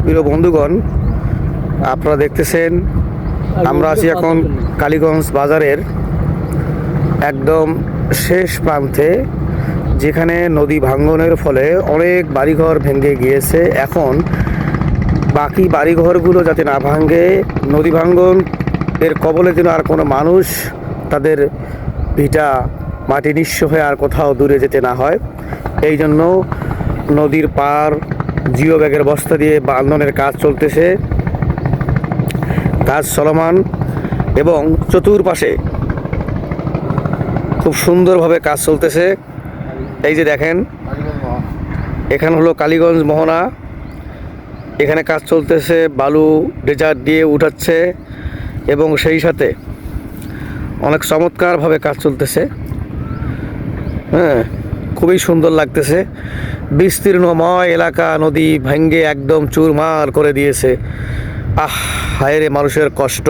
প্রিয় বন্ধুগণ, আপনারা দেখতেছেন আমরা আছি এখন কালীগঞ্জ বাজারের একদম শেষ প্রান্তে, যেখানে নদী ভাঙ্গনের ফলে অনেক বাড়িঘর ভেঙে গিয়েছে। এখন বাকি বাড়িঘরগুলো যাতে না ভাঙে, নদী ভাঙ্গন এর কবলে যেন আর কোনো মানুষ তাদের ভিটা মাটি নিঃস্ব হয়ে আর কোথাও দূরে যেতে না হয়, এই জন্য নদীর পার জিও ব্যাগের বস্তা দিয়ে বাঁধনের কাজ চলতেছে। কাজ চলমান এবং চতুর্পাশে খুব সুন্দরভাবে কাজ চলতেছে। এই যে দেখেন, এখানে হলো কালীগঞ্জ মোহনা, এখানে কাজ চলতেছে, বালু ডেজার্ট দিয়ে উঠাচ্ছে এবং সেই সাথে অনেক চমৎকারভাবে কাজ চলতেছে। খুবই সুন্দর লাগতেছে। বিস্তীর্ণময় এলাকা নদী ভেঙ্গে একদম চুরমার করে দিয়েছে। হায় রে মানুষের কষ্ট।